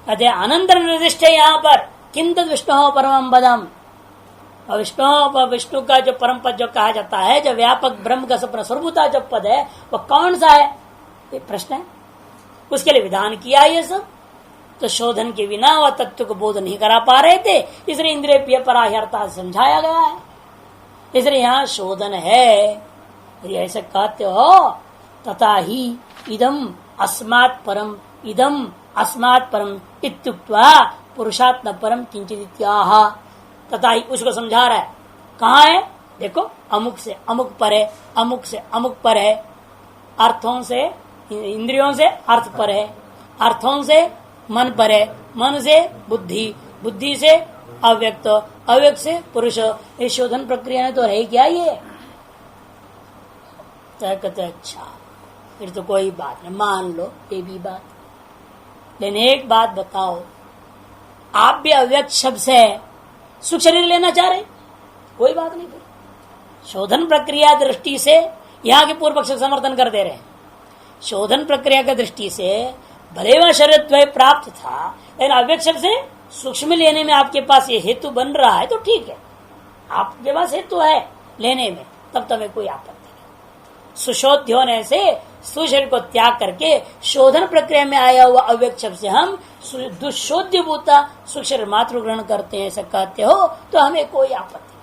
कहते अनंतर निर्दिष्ट है यहाँ पर किम तद्दृष्टो हो परमं पदम। और विष्णु का जो परम पद जो कहा जाता है, जो व्यापक ब्रह्म का सपना स्वरूपता जो पद है, वो कौन सा है, ये प्रश्न है। उसके लिए विधान किया ये सब। तो शोधन के बिना वह तत्व को बोध नहीं करा पा रहे थे, इसलिए इंद्रिय पराह्यता समझाया गया है। इसलिए यहाँ शोधन है। यदि ऐसे कहते हो तथा ही इदम अस्मात् परम, इदम अस्मात् परम इत्युक्त्वा पुरुषात्म परम किंचित इत्याह। तथा ही उसको समझा रहा है। कहाँ है देखो, अमुक से अमुक पर है, अमुक से अमुक पर है, अर्थों से इंद्रियों से अर्थ पर है, अर्थों से मन पर है, मन से बुद्धि, बुद्धि से अव्यक्त, अव्यक्त से पुरुष। ये शोधन प्रक्रिया में तो है क्या ये। तो कहते अच्छा फिर तो कोई बात नहीं, मान लो ये भी बात। लेकिन एक बात बताओ, आप भी अव्यक्त शब्द से सुख शरीर लेना चाह रहे, कोई बात नहीं। फिर शोधन प्रक्रिया दृष्टि से यहाँ के पूर्व पक्ष समर्थन कर दे रहे हैं। शोधन प्रक्रिया की दृष्टि से भले वह शरीरत्व प्राप्त था, लेकिन अव्यक्त शब्द से सूक्ष्म लेने में आपके पास ये हेतु बन रहा है तो ठीक है, आपके पास हेतु है लेने में, तब तो हमें कोई आपत्ति नहीं। सुशोध्य होने से सुशरीर को त्याग करके शोधन प्रक्रिया में आया हुआ अव्यक्त शब्द से हम दुशोध्य भूता सुशरीर मात्र ग्रहण करते हैं, ऐसा कहते हो तो हमें कोई आपत्ति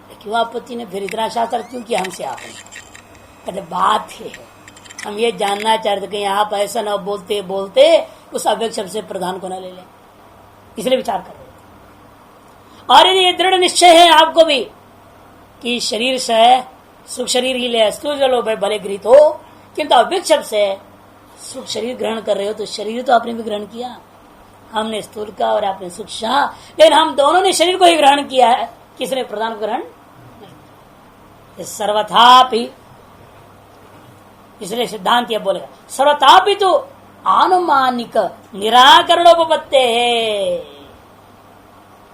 नहीं। क्यों आपत्ति नहीं, फिर इतना शास्त्र क्यों किया हमसे आपने। कहते बात है हम ये जानना चाहते कि आप ऐसा न बोलते बोलते उस अव्यक्त शब्द से प्रधान को न ले लें, इसलिए विचार कर रहे थे। और यदि दृढ़ निश्चय है आपको भी कि शरीर से सुख शरीर ही ले, स्थूल चलो भाई भले गृहित हो, किंतु अव्यक्त शब्द से सुख शरीर ग्रहण कर रहे हो, तो शरीर तो आपने भी ग्रहण किया, हमने स्थूल का और आपने सूक्ष्म, लेकिन हम दोनों ने शरीर को ही ग्रहण किया है, किसने प्रधान ग्रहण नहीं। सर्वथापि, इसलिए सिद्धांत यह बोलेगा सर्वथापि तो आनुमानिक निराकरणोपपत्ते है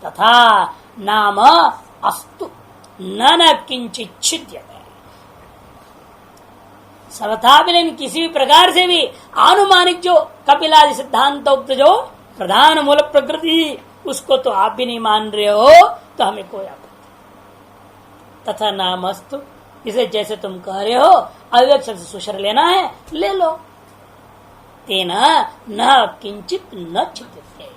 तथा नाम अस्तु न किंचित छिद्यते। सर्वथापि, लेकिन किसी भी प्रकार से भी आनुमानिक जो कपिलादि सिद्धांतोक्त जो प्रधान मूल प्रकृति, उसको तो आप भी नहीं मान रहे हो, तो हमें कोई आपत्ति। तथा नाम अस्तु, इसे जैसे तुम कह रहे हो अव्यक्त शब्द से सुशर लेना है, ले लो। तेना न किंचित न छिद्यते,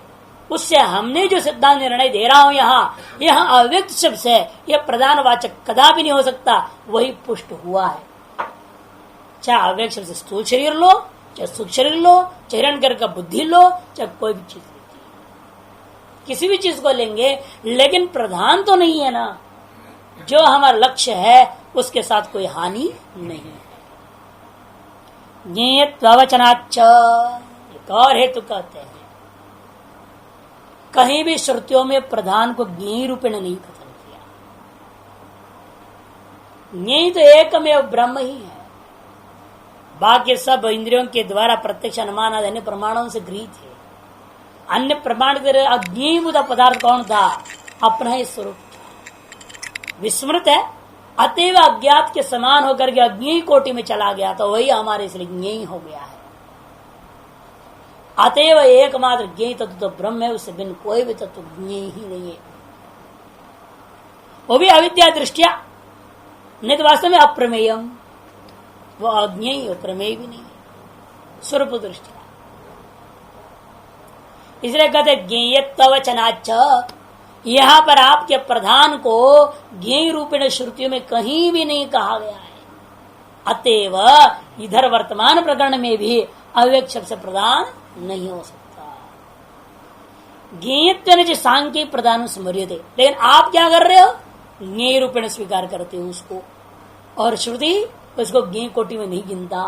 उससे हमने जो सिद्धांत निर्णय दे रहा हूं यहाँ अव्यक्त शब्द से यह प्रधान वाचक कदापि नहीं हो सकता, वही पुष्ट हुआ है। चाहे अव्यक्त शब्द से स्थूल शरीर लो, चाहे सूक्ष्म शरीर लो, चाहे हिरण्यगर्भ का बुद्धि लो, चाहे कोई भी चीज किसी भी चीज को लेंगे, लेकिन प्रधान तो नहीं है ना। जो हमारा लक्ष्य है उसके साथ कोई हानि नहीं है। ज्ञेयत्ववचनाच्च एक और हेतु कहते हैं, कहीं भी श्रुतियों में प्रधान को ज्ञेय रूपेण नहीं कथन किया। ज्ञेय तो एकमेव ब्रह्म ही है, बाकी सब इंद्रियों के द्वारा प्रत्यक्ष अनुमान आदि अन्य प्रमाणों से गृहीत है। अन्य प्रमाण अज्ञेयभूत पदार्थ कौन था? अपना ही स्वरूप विस्मृत है, अतएव अज्ञात के समान होकर के अज्ञेय कोटि में चला गया, तो वही हमारे इसलिए ज्ञेय हो गया है। अतएव एकमात्र ज्ञेय तत्व तो ब्रह्म है, उससे बिन कोई भी तत्व ज्ञेय ही नहीं है। वो भी अविद्या दृष्टिया, नहीं तो वास्तव में अप्रमेयम, वो अज्ञेय प्रमेय भी नहीं है स्वरूप दृष्टिया। इसलिए कहते ज्ञेयत्ववचनाच्च, यहाँ पर आपके प्रधान को ज्ञेय रूपेण श्रुतियों में कहीं भी नहीं कहा गया है। अतएव इधर वर्तमान प्रकरण में भी अव्यक्त शब्द से प्रधान नहीं हो सकता। ज्ञेयत्व सांख्य प्रधान स्मर्यते, लेकिन आप क्या कर रहे हो? ज्ञेय रूपेण स्वीकार करते हो उसको, और श्रुति उसको ज्ञेय कोटि में नहीं गिनता।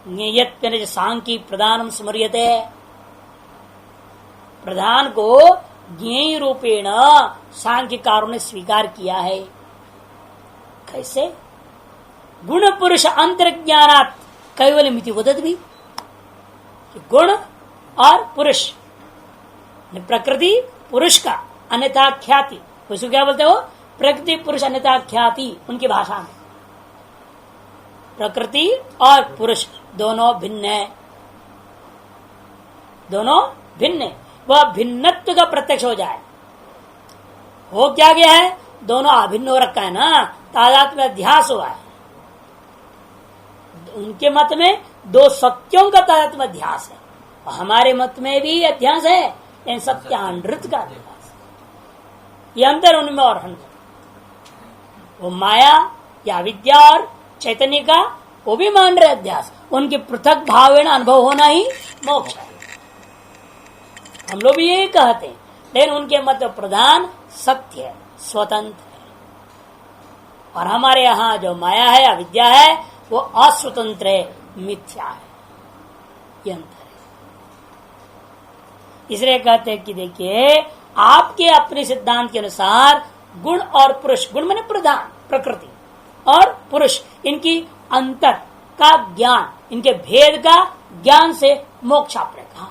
ज्ञेयत्व सांख्य प्रधान स्मर्यते, प्रधान को ज्ञेय रूपेण सांख्यकारों ने स्वीकार किया है। कैसे? गुण पुरुष अंतर्ज्ञानात् कैवल्यमिति वदत भी, गुण और पुरुष, प्रकृति पुरुष का अन्यथा ख्याति, उसको क्या बोलते हो? प्रकृति पुरुष अन्यथा ख्याति, उनकी भाषा में प्रकृति और पुरुष दोनों भिन्न है, दोनों भिन्न है। वह भिन्नत्व का प्रत्यक्ष हो जाए। हो क्या गया है? दोनों अभिन्न हो रखा है ना, तादात्म्य अध्यास हुआ है। उनके मत में दो सत्यों का तादात्म्य अध्यास है, हमारे मत में भी अध्यास है, इन सत्यानृत का अध्यास है। ये अंतर उनमें और हम, वो माया या विद्या और चैतन्य का वो भी मान रहे अध्यास, उनके पृथक भावेण अनुभव होना ही मोक्ष है। हम लोग भी यही कहते हैं, लेकिन उनके मत प्रधान सत्य है, स्वतंत्र है, और हमारे यहाँ जो माया है या विद्या है वो अस्वतंत्र है, मिथ्या है। ये अंतर है। इसलिए कहते हैं कि देखिए, आपके अपने सिद्धांत के अनुसार गुण और पुरुष, गुण माने प्रधान प्रकृति और पुरुष, इनकी अंतर का ज्ञान, इनके भेद का ज्ञान से मोक्ष आपने कहा,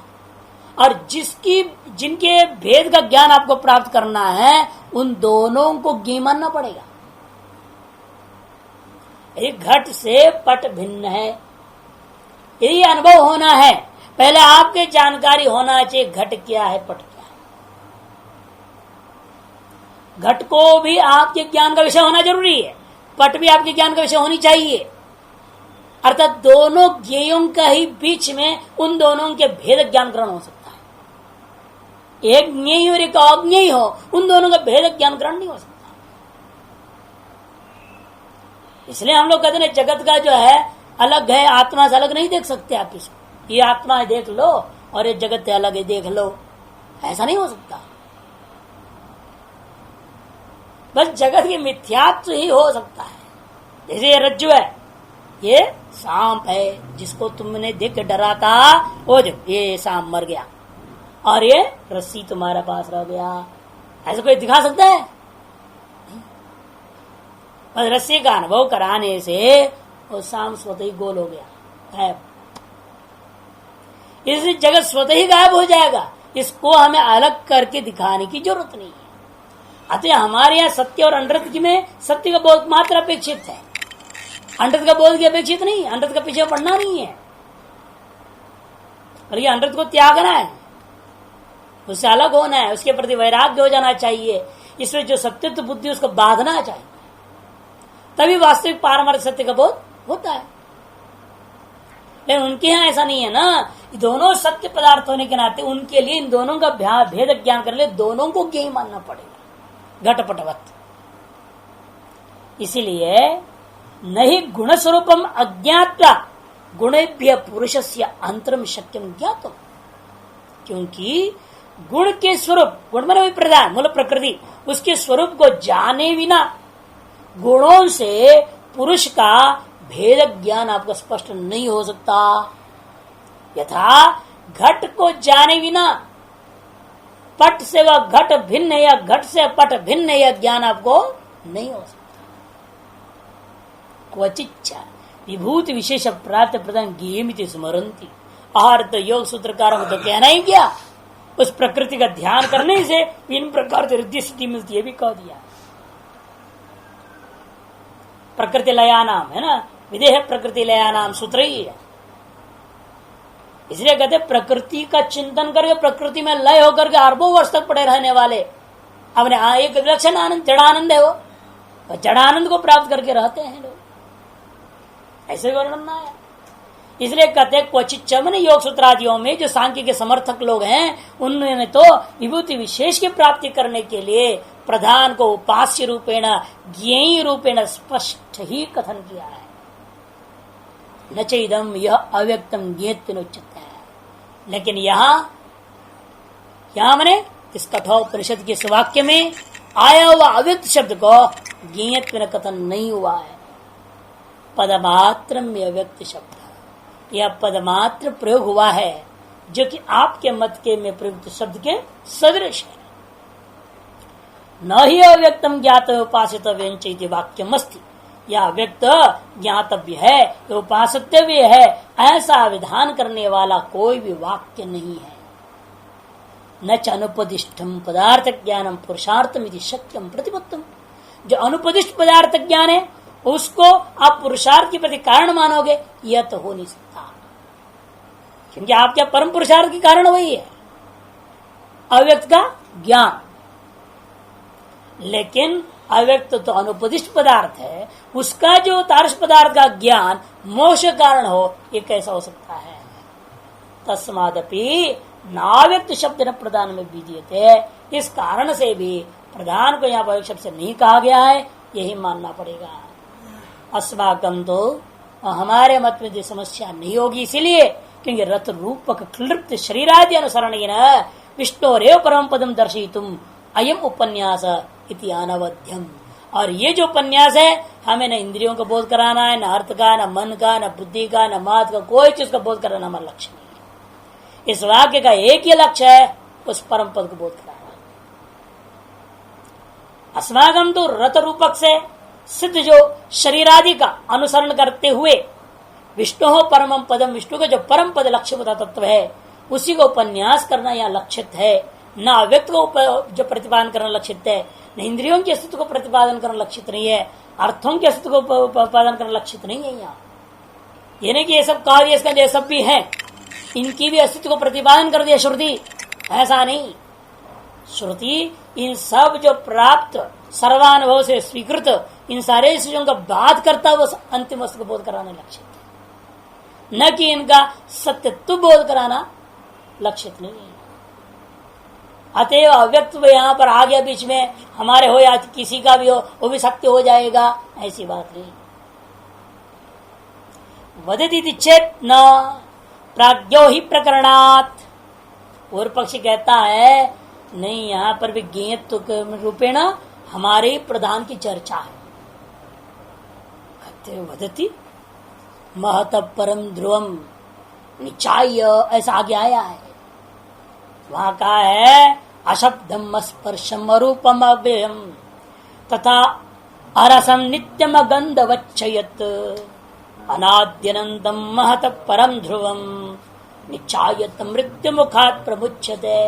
और जिनके भेद का ज्ञान आपको प्राप्त करना है उन दोनों को ज्ञेय मानना पड़ेगा। एक घट से पट भिन्न है, यही अनुभव होना है। पहले आपके जानकारी होना चाहिए घट क्या है, पट क्या है। घट को भी आपके ज्ञान का विषय होना जरूरी है, पट भी आपके ज्ञान का विषय होनी चाहिए। अर्थात दोनों ज्ञेयों का ही बीच में उन दोनों के भेद ज्ञान ग्रहण हो सकता है। एक ज्ञेय और एक अज्ञेय हो, उन दोनों का भेद ज्ञान ग्रहण नहीं हो सकता। इसलिए हम लोग कहते हैं जगत का जो है अलग है, आत्मा से अलग नहीं देख सकते आप इसको। ये आत्मा है देख लो और ये जगत से अलग है देख लो, ऐसा नहीं हो सकता। बस जगत की मिथ्यात्व ही हो सकता है। जैसे ये रज्जु है, ये सांप है, जिसको तुमने देख के डरा था, वो जो ये सांप मर गया और ये रस्सी तुम्हारे पास रह गया, ऐसा कोई दिखा सकता है? बस रस्सी का अनुभव कराने से वो सांप स्वतः ही गोल हो गया, गायब। इसलिए जगत स्वतः ही गायब हो जाएगा, इसको हमें अलग करके दिखाने की जरूरत नहीं है। अतः हमारे यहाँ सत्य और अनृत की में सत्य का बोध मात्र अपेक्षित है, अनृत का बोध की अपेक्षित नहीं। अनृत का पीछे पड़ना नहीं है, बल्कि अनृत को त्यागना है, उससे अलग होना है, उसके प्रति वैराग्य हो जाना चाहिए। इसमें जो सत्यत्व बुद्धि उसको बांधना चाहिए, तभी वास्तविक पारमार्थिक सत्य का बोध होता है। लेकिन उनके यहाँ ऐसा नहीं है ना, दोनों सत्य पदार्थ होने के नाते उनके लिए इन दोनों का भेद ज्ञान करने लिए दोनों को ज्ञेय मानना पड़ेगा घटपटवत। इसीलिए नहीं गुण स्वरूपम अज्ञात्वा गुणेभ्य पुरुषस्य अंतरम शक्यम ज्ञातुम, क्योंकि गुण के स्वरूप, गुण माने प्रधान मूल प्रकृति, उसके स्वरूप को जाने बिना गुणों से पुरुष का भेद ज्ञान आपको स्पष्ट नहीं हो सकता। यथा घट को जाने बिना पट से वह घट भिन्न है या घट से पट भिन्न है, यह ज्ञान आपको नहीं हो सकता। क्वचिच्चा विभूति विशेष प्राप्त प्रदान ज्ञेयमिति स्मरन्ति। और तो योग सूत्रकारों को तो कहना ही क्या, उस प्रकृति का ध्यान करने से इन प्रकार से रिद्धि सिद्धि मिलती है, भी कह दिया। प्रकृति लया नाम है ना, विदेह प्रकृति लया नाम सूत्र ही है। इसलिए कहते प्रकृति का चिंतन करके प्रकृति में लय होकर के अरबों वर्ष तक पड़े रहने वाले अपने एक विलक्षण आनंद, जड़ानंद है वो जड़ानंद को प्राप्त करके रहते हैं लोग, ऐसे वर्णन आया। इसलिए कहते क्वचित चमन योग सूत्रादियों में जो सांख्य के समर्थक लोग हैं, उन्होंने तो विभूति विशेष की प्राप्ति करने के लिए प्रधान को उपास्य रूपेण ज्ञेय रूपेण स्पष्ट ही कथन किया है। न चेदम यह अव्यक्तम ज्ञेत्व उच्यते है, लेकिन यहाँ मने इस कठोपनिषद के इस वाक्य में आया हुआ अव्यक्त शब्द को ज्ञेयत्व कथन नहीं हुआ है। पदमात्र में अव्यक्त शब्द, यह पदमात्र प्रयोग हुआ है, जो कि आपके मत के में प्रयुक्त शब्द के सदृश है। न ही अव्यक्तम ज्ञात उपासित व्यंचित वाक्यमस्ति, यह व्यक्त ज्ञातव्य है, उपासितव्य है, ऐसा विधान करने वाला कोई भी वाक्य नहीं है। न च अनुपदिष्टम पदार्थ ज्ञानम पुरुषार्थम इति शक्यम प्रतिपत्तम, जो अनुपदिष्ट पदार्थ ज्ञान है उसको आप पुरुषार्थ के प्रति कारण मानोगे, यह तो हो नहीं सकता, क्योंकि आपके परम पुरुषार्थ के कारण वही है अव्यक्त का ज्ञान। लेकिन अव्यक्त तो अनुपदिष्ट पदार्थ है, उसका जो तारस पदार्थ का ज्ञान मोक्ष कारण हो, ये कैसा हो सकता है। तस्मादपि नाव्यक्त शब्द न प्रधान में विधीयते, इस कारण से भी प्रधान को यहाँ पर शब्द से नहीं कहा गया है, यही मानना पड़ेगा। अस्माकम तो हमारे मत में जो समस्या नहीं होगी, इसीलिए क्योंकि रथ रूपक क्लृप्त शरीरादि अनुसरण विष्णोरेव परम पदम दर्शितुम अयम उपन्यास इति अनवध्यम। और ये जो उपन्यास है, हमें न इंद्रियों का बोध कराना है, न अर्थ का, न मन का, न बुद्धि का, न मात का, कोई चीज का बोध कराना हमारा लक्ष्य नहीं है। इस वाक्य का एक ही लक्ष्य है, उस परम पद को बोध कराना। अस्माकम तो रथ रूपक से सिद्ध जो शरीरादि का अनुसरण करते हुए विष्णु हो परम पदम, विष्णु का जो परम पद लक्ष्य तत्व है, उसी को उपन्यास करना यहाँ लक्षित है। न अव्यक्त को जो प्रतिपादन करना लक्षित है, न इंद्रियों के अस्तित्व को प्रतिपादन करना लक्षित नहीं है, अर्थों के अस्तित्व को प्रतिपादन करना लक्षित नहीं है। यहाँ ये नहीं कि ये सब कार्य इसका ये सब भी है, इनकी भी अस्तित्व को प्रतिपादन कर दिया श्रुति, ऐसा नहीं। श्रुति इन सब जो प्राप्त सर्वानुभव से स्वीकृत इन सारे चीजों का बात करता हुआ अंतिम वस्तु को बोध कराना लक्षित है, न कि इनका सत्यत्व बोध कराना लक्षित नहीं है। अतएव अव्यक्त यहाँ पर आ गया बीच में, हमारे हो या किसी का भी हो, वो भी सत्य हो जाएगा, ऐसी बात नहीं। वदति चेत न प्राज्ञो ही प्रकरणात्, पूर्व पक्षी कहता है नहीं, यहाँ पर भी ज्ञेयत्व रूपेण हमारे प्रधान की चर्चा है। कहते वदति महत परम ध्रुवम निचाय, ऐसा आगे आया है। वहां कहा है अशब्दम स्पर्शम रूपम अव्ययम तथा अरसम नित्यम गंधवच्छयत अनाद्यनंदम महत परम ध्रुवम निचायत मृत्यु मुखात प्रमुच्यते।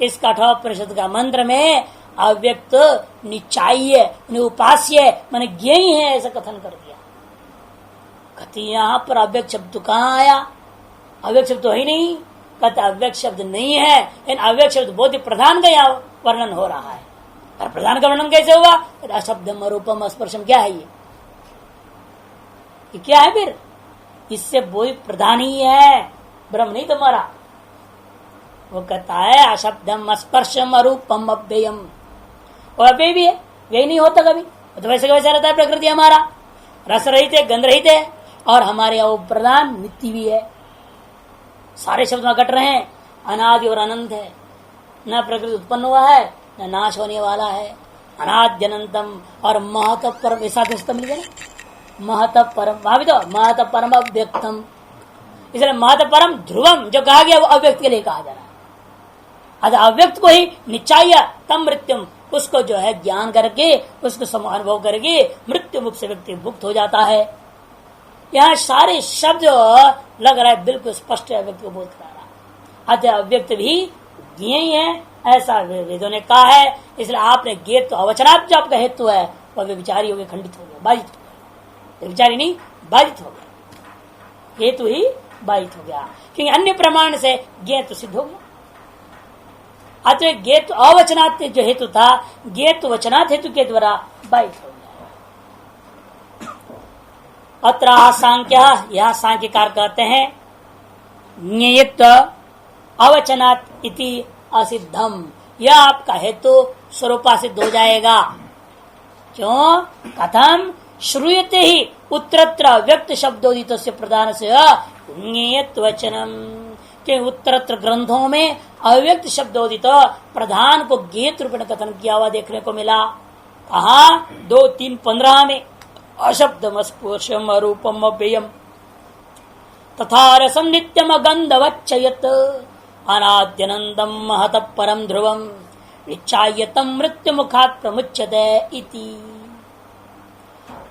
इस कठोपनिषद का मंत्र में अव्यक्त निचाय उपास्य माने ज्ञेय है, ऐसा कथन कर दिया। कहते यहाँ पर अव्यक्त शब्द कहाँ आया, अव्यक्त शब्द तो ही नहीं। कहते अव्यक्त शब्द नहीं है, लेकिन अव्यक्त शब्द बहुत ही प्रधान का यहाँ वर्णन हो रहा है। और प्रधान का वर्णन कैसे हुआ, अशब्दम रूपम स्पर्शम, क्या है ये क्या है फिर, इससे बहुत प्रधान ही है, ब्रह्म नहीं तुम्हारा। वो कहता है अशब्दम स्पर्शम अरूपम अव्ययम, वो अव्यय भी है, व्यय नहीं होता कभी, तो वैसे वैसा रहता है प्रकृति हमारा, रस रहित है, गंध रहित है, और हमारे यहाँ वो प्रधान नित्य भी है। सारे शब्द में घट रहे हैं, अनादि और अनंत है, न प्रकृति उत्पन्न हुआ है न नाश होने वाला है, अनाद्यनंतम और महत परम, ऐसा मिल गया ना, महत परम, वहां भी तो महत परम अव्यक्तम, इसलिए महत परम ध्रुवम जो कहा गया वो अव्यक्त के लिए कहा जा रहा है। अव्यक्त को ही निश्चय तम मृत्युम, उसको जो है ज्ञान करके उसको समानुभव करके मृत्यु मुक्त से व्यक्ति मुक्त हो जाता है। यहाँ सारे शब्द लग रहा है बिल्कुल स्पष्ट अव्यक्त को बोध करा रहा। अतः अव्यक्त भी ज्ञेय है ऐसा वेदों ने कहा है, इसलिए आपने गेत तो अवचनात् जो आपका हेतु है वह व्यभिचारी हो गया, खंडित हो गया, बाधित हो गया, व्यभिचारी नहीं बाधित हो गया, हेतु ही बाधित हो गया, क्योंकि अन्य प्रमाण से ज्ञेय तो सिद्ध हो गया। अतः गेत अवचनात् जो हेतु था गेत वचनात् हेतु के द्वारा बाधित हो गया। अत्र सांख्य, यह सांख्यकार कहते हैं ज्ञेयत्व अवचनात् इति असिद्धम, यह आपका हेतु स्वरूपा सिद्ध हो जाएगा। क्यों? कथम श्रूयते ही उत्तरत्र व्यक्त शब्दोदित से प्रधान से ज्ञेयत्व वचनम, के उत्तरत्र ग्रंथों में अव्यक्त शब्दोदित प्रधान को गेत रूप में कथन किया हुआ देखने को मिला। कहा 2:3:15 में अशब्दम स्पर्शम अरूपम अव्ययम तथा रसम नित्यम गंधवच्चयत अनाद्यनंदम महत परम ध्रुवम निचायतम मृत्यु मुखात् प्रमुच्यते इति।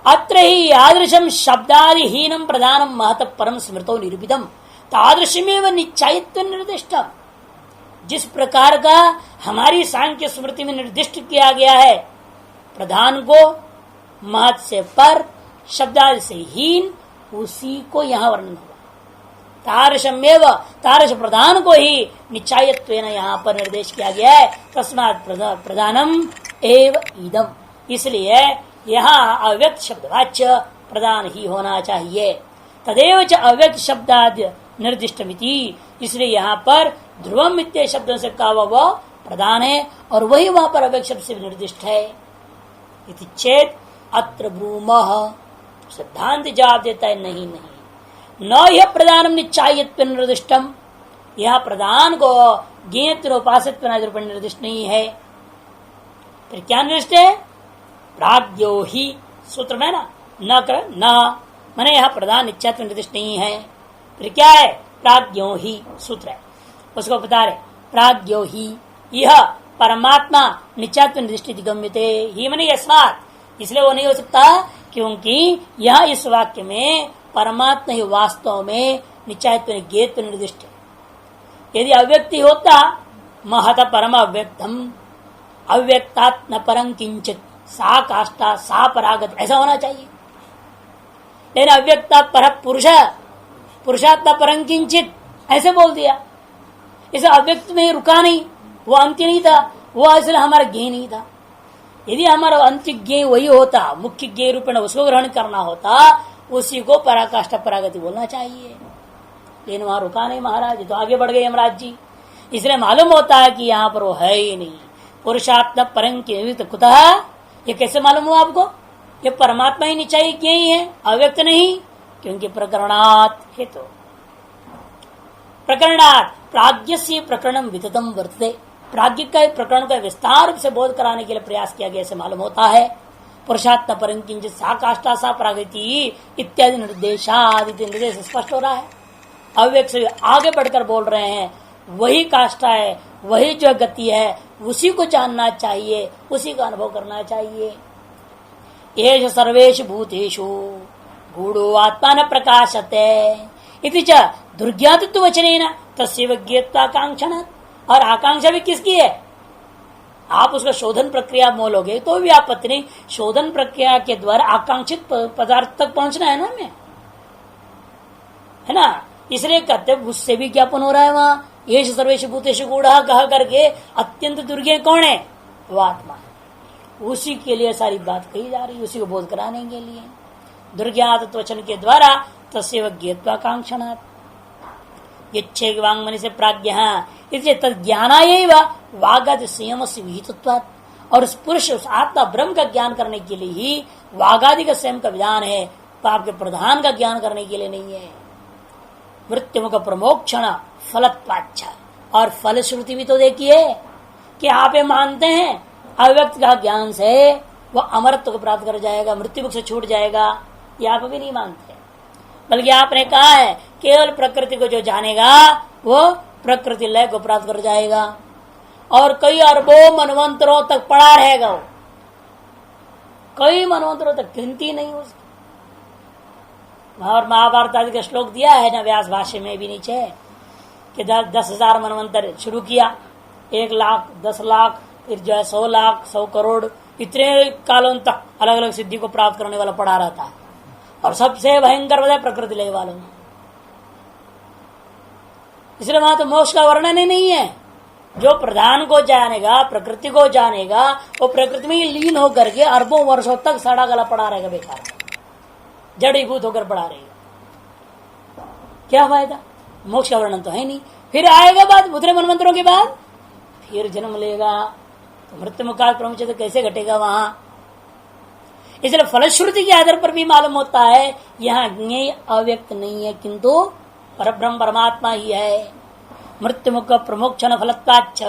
अत्र ही यादृशम शब्दादिहीनम प्रधानम महत परम स्मृतो निरूपितम तादृशमेव निश्चयत्व निर्दिष्ट। जिस प्रकार का हमारी सांख्य स्मृति में निर्दिष्ट किया गया है प्रधान को महत से पर शब्दादि से हीन, उसी को यहाँ वर्णन हुआ। तारशमेव तारश प्रधान को ही निश्चयत्व यहाँ पर निर्देश किया गया है। तस्मात् प्रधानम एव इदम, इसलिए यहाँ अव्यक्त शब्दवाच्य प्रधान ही होना चाहिए। तदेव च अव्यक्त शब्दाद्य निर्दिष्टमिति, इसलिए यहाँ पर ध्रुवम इत्य शब्दों से कहा वह प्रधान है और वही वहां पर अव्यक्त शब्द से निर्दिष्ट है। इति चेत अत्र ब्रूमः, सिद्धांत जवाब देता है नहीं नहीं, न यह प्रधानम निश्चायत्व निर्दिष्टम, यह प्रधान को ज्ञेयत्व उपासित्व रूप निर्दिष्ट नहीं है। फिर क्या निर्दिष्ट है? प्राज्ञो ही सूत्र में ना न कर न मैंने यह प्रधान निश्चयत्व निर्दिष्ट नहीं है। फिर क्या है? प्राज्ञो ही सूत्र है, उसको बता रहे प्राज्ञो ही यह परमात्मा निश्चयत्व निर्दिष्ट गम्यते ही मने यस्मात्, इसलिए वो नहीं हो सकता क्योंकि यह इस वाक्य में परमात्मा ही वास्तव में निश्चयत्व ज्ञेयत्व निर्दिष्ट है। यदि अव्यक्ति होता महत परम अव्यक्तम अव्यक्तात् न परं किंचित सा काष्ठा सा परागत ऐसा होना चाहिए। लेकिन अव्यक्ता पर पुरुष पुरुषात्मा परं किंचित ऐसे बोल दिया, इसे अव्यक्त में रुका नहीं, वो अंत्य नहीं था, वो इसलिए हमारा ज्ञेय नहीं था। यदि हमारा अंत्य ज्ञेय वही होता, मुख्य ज्ञेय रूप में उसको ग्रहण करना होता, उसी को पराकाष्ठा परागति बोलना चाहिए। लेकिन वहां रुका नहीं महाराज, तो आगे बढ़ गए यमराज जी। इसलिए मालूम होता है कि यहाँ पर वो है ही नहीं। पुरुषात्मा परं कुतः, ये कैसे मालूम हुआ आपको? ये परमात्मा ही निश्चय ज्ञेय है, अव्यक्त नहीं, क्योंकि प्रकरणात् हेतु प्रकरणात् प्राज्ञस्य प्रकरणम विततम वर्तते, प्राज्ञ का प्रकरण का विस्तार रूप से बोध कराने के लिए प्रयास किया गया ऐसे मालूम होता है। पुरुषात्मा परं किंचित सा काष्ठा सा प्रागति इत्यादि निर्देश स्पष्ट हो रहा है। अव्यक्त से आगे बढ़कर बोल रहे हैं वही काष्ठा है, वही जो गति है, उसी को जानना चाहिए, उसी का अनुभव करना चाहिए। एष सर्वेषु भूतेषु गूढ़ो आत्मा न प्रकाशते इति च दुर्ज्ञातत्व वचनेन तस्यैव ज्ञेयत्वाकांक्षण, और आकांक्षा भी किसकी है? आप उसका शोधन प्रक्रिया मोलोगे तो भी आपत्ति नहीं, शोधन प्रक्रिया के द्वारा आकांक्षित पदार्थ तक पहुंचना है ना हमें, है ना। इसलिए कहते उससे भी ज्ञापन हो रहा है वहां ये सर्वेषु भूतेषु गूढ़ा कह करके अत्यंत दुर्ज्ञ कौन है? वो आत्मा है। उसी के लिए सारी बात कही जा रही है, उसी को बोध कराने के लिए दुर्ज्ञात वचन के द्वारा तस्यैव ज्ञेयत्वाकांक्षणात् यच्छे वांगमनि से प्राज्ञ, इसलिए तद ज्ञानाय वागादि संयम से विहितत्वात्, और उस पुरुष उस आत्मा ब्रह्म का ज्ञान करने के लिए ही वागादि का संयम का विधान है, तो आपके प्रधान का ज्ञान करने के लिए नहीं है। मृत्युमुख प्रमोक्षण फलत्वाच्छ, और फलश्रुति भी तो देखिए कि आप ये मानते हैं अव्यक्त का ज्ञान से वह अमरत्व को प्राप्त कर जाएगा, मृत्युमुख से छूट जाएगा, ये आप भी नहीं मानते। बल्कि आपने कहा है केवल प्रकृति को जो जानेगा वो प्रकृति लय को प्राप्त कर जाएगा, और कई अरबों मनवंतरों तक पड़ा रहेगा, वो कई मनवंतरों तक गिनती नहीं उसकी। और महाभारत आदि का श्लोक दिया है ना व्यास भाष्य में भी नीचे कि 10,000 मनवंतर शुरू किया, 1 लाख 10 लाख, फिर जो है 100 लाख 100 करोड़, इतने कालों तक अलग अलग सिद्धि को प्राप्त करने वाला पड़ा रहता है। और सबसे भयंकर वजह प्रकृति लय वालों, इसलिए वहां तो मोक्ष का वर्णन ही नहीं है। जो प्रधान को जानेगा, प्रकृति को जानेगा, वो प्रकृति में लीन होकर के अरबों वर्षों तक सड़ा गला पड़ा रहेगा, बेकार जड़ीभूत होकर पड़ा रहेगा, क्या फायदा। मोक्ष का वर्णन तो है नहीं। फिर आएगा बाद उतरे मनमंत्रों के बाद फिर जन्म लेगा, तो मृत्यु मुखाल प्रमुच कैसे घटेगा वहां। इसलिए फलश्रुति के आधार पर भी मालूम होता है यहाँ ज्ञेय अव्यक्त नहीं है, किंतु परब्रह्म परमात्मा ही है। मृत्युमुख प्रमोक्षण फलत्वाच्छ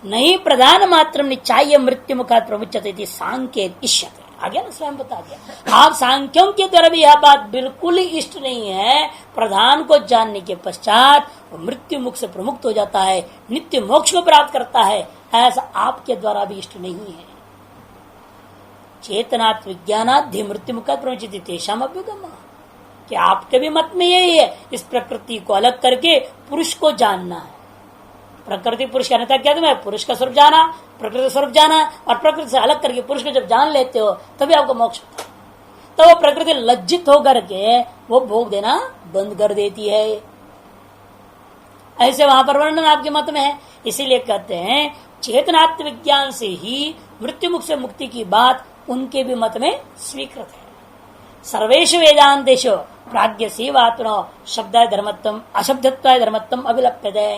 नहीं प्रधान मात्र निचाय मृत्यु मुखा प्रमुचते सांख्य इष्यते, आगे ना स्वयं बता दिया। आप सांख्यों के द्वारा भी यह बात बिल्कुल ही इष्ट नहीं है। प्रधान को जानने के पश्चात वो मृत्यु मुख से प्रमुक्त हो जाता है, नित्य मोक्ष को प्राप्त करता है, ऐसा आपके द्वारा भी इष्ट नहीं है। चेतनात् विज्ञानाद्धि मृत्यु मुख प्रमुचित तेषाम अभ्युगम, कि आपके भी मत में यही है, इस प्रकृति को अलग करके पुरुष को जानना है। प्रकृति पुरुष का नेता क्या तुम्हें पुरुष का स्वरूप जाना, प्रकृति स्वरूप जाना, और प्रकृति से अलग करके पुरुष को जब जान लेते हो तभी आपको मोक्ष होता है। तो वो प्रकृति लज्जित होकर के वो भोग देना बंद कर देती है। ऐसे वहां पर वर्णन आपके मत में है। इसीलिए कहते हैं चेतनात्म विज्ञान से ही मृत्यु मुख से मुक्ति की बात उनके भी मत में स्वीकृत है। सर्वेश वेदांतेश प्राज्ञ सेवात्मनो शब्दाय धर्मत्वम अशब्दत्वाय धर्मत्वम अभिलप्यते,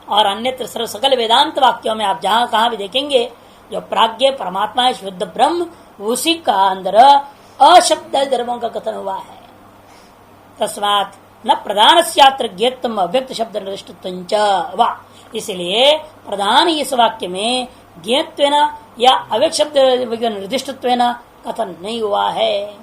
और अन्यत्र सर्व सकल वेदांत वाक्यों में आप जहां कहां भी देखेंगे जो प्राज्ञ परमात्मा है शुद्ध ब्रह्म, उसी का अंदर अशब्द धर्मों का कथन हुआ है। तस्मात् न प्रधान स्यात्र ज्ञेयत्वम अव्यक्त शब्द निर्दिष्टत्वं वा, इसलिए प्रधान इस वाक्य में ज्ञेयत्वेन या अव्यक्त शब्द निर्दिष्टत्वेन कथन नहीं हुआ है।